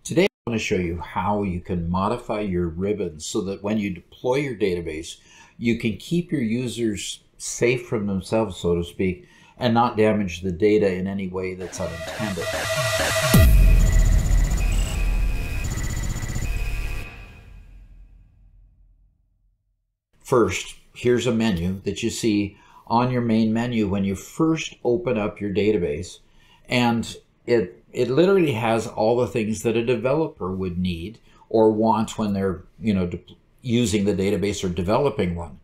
Today I want to show you how you can modify your ribbons so that when you deploy your database, you can keep your users safe from themselves, so to speak, and not damage the data in any way that's unintended. First, here's a menu that you see on your main menu when you first open up your database, and it literally has all the things that a developer would need or want when they're using the database or developing one.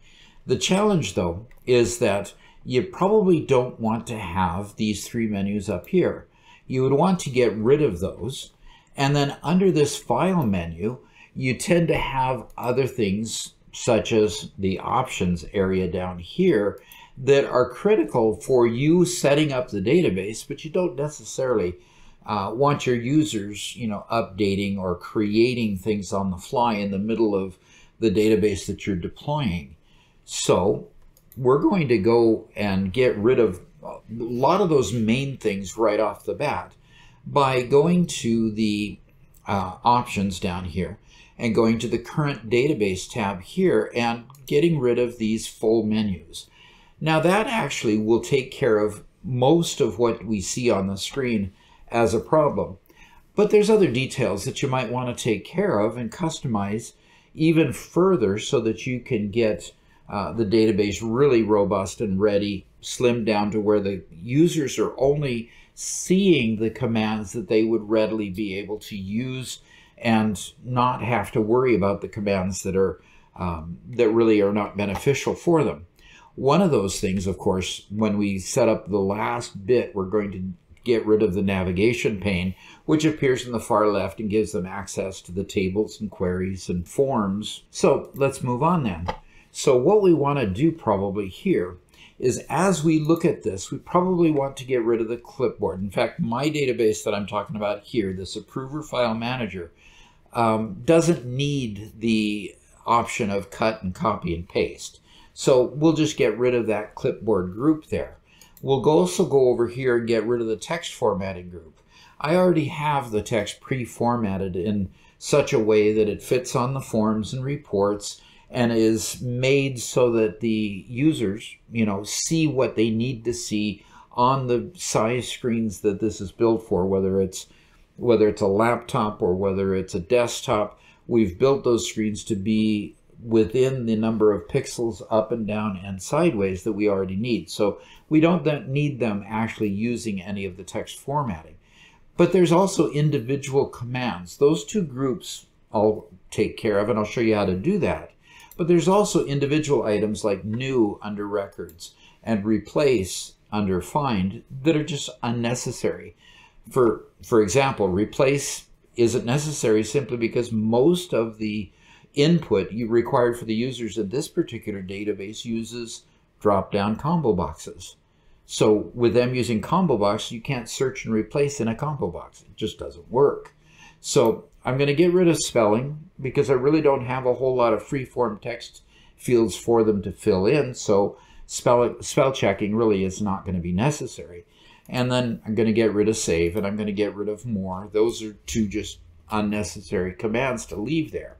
The challenge though is that you probably don't want to have these three menus up here. You would want to get rid of those, and then under this file menu you tend to have other things such as the options area down here that are critical for you setting up the database, but you don't necessarily want your users, updating or creating things on the fly in the middle of the database that you're deploying. So we're going to go and get rid of a lot of those main things right off the bat by going to the options down here and going to the current database tab here and getting rid of these full menus. Now that actually will take care of most of what we see on the screen as a problem. But there's other details that you might want to take care of and customize even further so that you can get the database really robust and ready, slimmed down to where the users are only seeing the commands that they would readily be able to use and not have to worry about the commands that are that really are not beneficial for them. One of those things, of course, when we set up the last bit, we're going to get rid of the navigation pane, which appears in the far left and gives them access to the tables and queries and forms. So let's move on then. So what we want to do probably here is, as we look at this, we probably want to get rid of the clipboard. In fact, my database that I'm talking about here, this approver file manager, doesn't need the option of cut and copy and paste. So we'll just get rid of that clipboard group there. We'll also go over here and get rid of the text formatting group. I already have the text pre-formatted in such a way that it fits on the forms and reports and is made so that the users, see what they need to see on the size screens that this is built for, whether it's a laptop or whether it's a desktop. We've built those screens to be within the number of pixels up and down and sideways that we already need. So we don't need them actually using any of the text formatting. But there's also individual commands. Those two groups I'll take care of, and I'll show you how to do that. But there's also individual items like new under records and replace under find that are just unnecessary. For example, replace isn't necessary simply because most of the input you required for the users in this particular database uses drop-down combo boxes. So with them using combo box, you can't search and replace in a combo box. It just doesn't work. So I'm going to get rid of spelling because I really don't have a whole lot of free-form text fields for them to fill in. So spell checking really is not going to be necessary. And then I'm going to get rid of save, and I'm going to get rid of more. Those are two just unnecessary commands to leave there.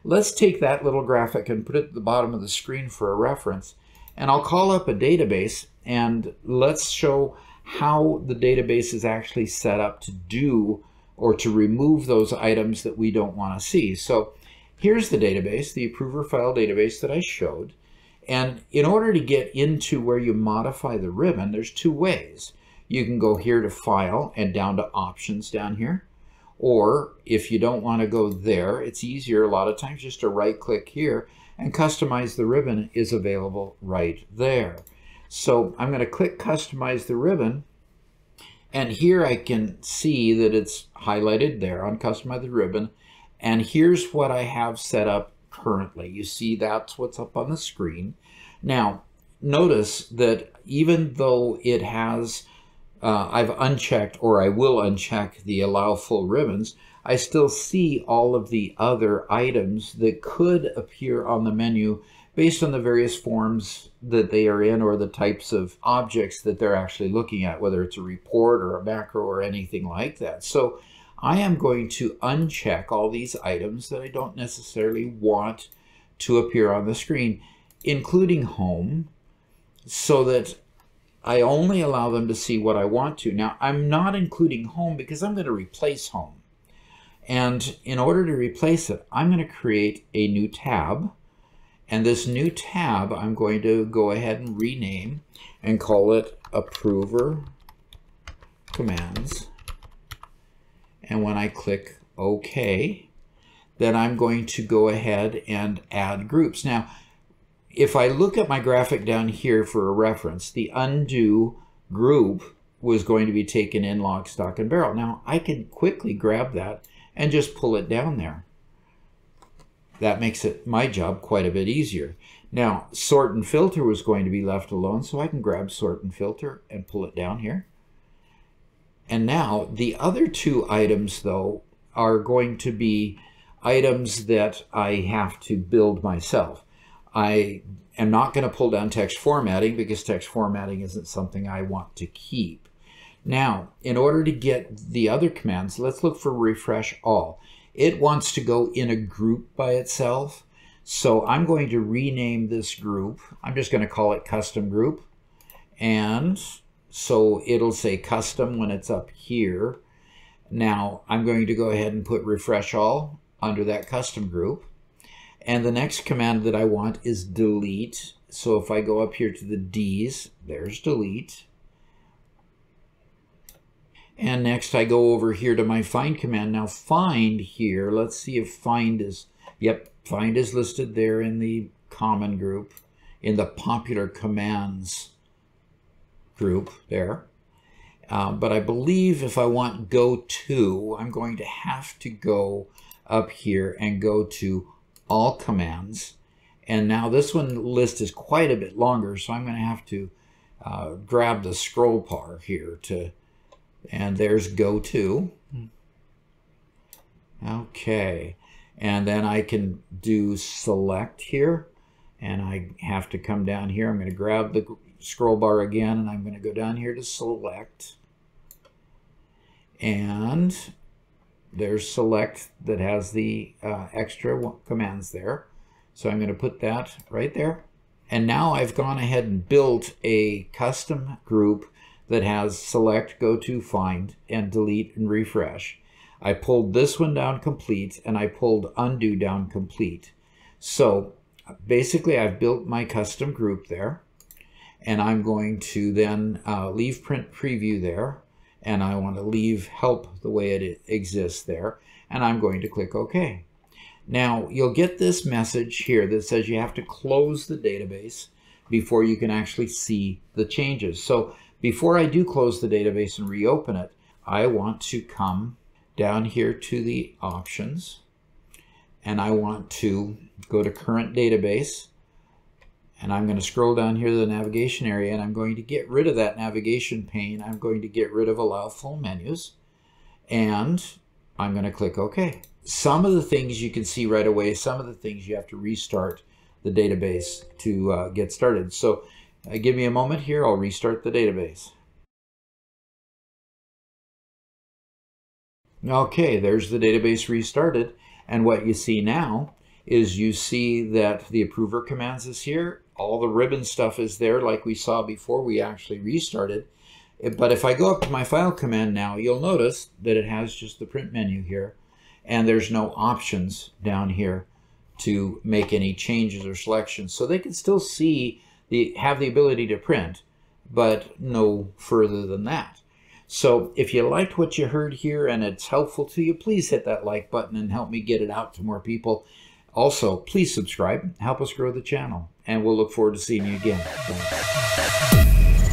Let's take that little graphic and put it at the bottom of the screen for a reference. And I'll call up a database, and let's show how the database is actually set up to do or to remove those items that we don't want to see. So here's the database, the approver file database that I showed. And in order to get into where you modify the ribbon, there's two ways. You can go here to File and down to Options down here. Or if you don't want to go there, it's easier a lot of times just to right-click here, and Customize the Ribbon is available right there. So I'm going to click Customize the Ribbon, and here I can see that it's highlighted there on Customize the Ribbon, and here's what I have set up currently. You see that's what's up on the screen. Now, notice that even though it has I've unchecked, or I will uncheck, the allow full ribbons, I still see all of the other items that could appear on the menu based on the various forms that they are in or the types of objects that they're actually looking at, whether it's a report or a macro or anything like that. So I am going to uncheck all these items that I don't necessarily want to appear on the screen, including home, so that I only allow them to see what I want to. Now, I'm not including home because I'm going to replace home. And in order to replace it, I'm going to create a new tab. And this new tab, I'm going to go ahead and rename and call it Approver Commands. And when I click OK, then I'm going to go ahead and add groups. Now, if I look at my graphic down here for a reference, the undo group was going to be taken in lock, stock, and barrel. Now, I can quickly grab that and just pull it down there. That makes it my job quite a bit easier. Now, sort and filter was going to be left alone, so I can grab sort and filter and pull it down here. And now, the other two items, though, are going to be items that I have to build myself. I am not going to pull down text formatting because text formatting isn't something I want to keep. Now, in order to get the other commands, let's look for refresh all. It wants to go in a group by itself. So I'm going to rename this group. I'm just going to call it custom group. And so it'll say custom when it's up here. Now I'm going to go ahead and put refresh all under that custom group. And the next command that I want is delete. So if I go up here to the D's, there's delete. And next I go over here to my find command. Now find here, let's see if find is, yep, find is listed there in the common group, in the popular commands group there. But I believe if I want go to, I'm going to have to go up here and go to all commands. And now this one list is quite a bit longer, so I'm going to have to grab the scroll bar here to, and there's go to. Okay, and then I can do select here, and I have to come down here. I'm going to grab the scroll bar again, and I'm going to go down here to select, and there's select that has the extra commands there. So I'm going to put that right there. And now I've gone ahead and built a custom group that has select, go to, find, and delete and refresh. I pulled this one down complete, and I pulled undo down complete. So basically I've built my custom group there, and I'm going to then leave print preview there, and I want to leave help the way it exists there, and I'm going to click OK. Now you'll get this message here that says you have to close the database before you can actually see the changes. So before I do close the database and reopen it, I want to come down here to the options, and I want to go to current database, and I'm going to scroll down here to the navigation area, and I'm going to get rid of that navigation pane. I'm going to get rid of allow full menus, and I'm going to click OK. Some of the things you can see right away, some of the things you have to restart the database to get started. So give me a moment here, I'll restart the database. Okay, there's the database restarted, and what you see now is you see that the approver commands is here, all the ribbon stuff is there like we saw before we actually restarted. But if I go up to my file command now, you'll notice that it has just the print menu here, and there's no options down here to make any changes or selections. So they can still see have the ability to print, but no further than that. So if you liked what you heard here and it's helpful to you, please hit that like button and help me get it out to more people. Also, please subscribe, help us grow the channel, and we'll look forward to seeing you again. Thanks.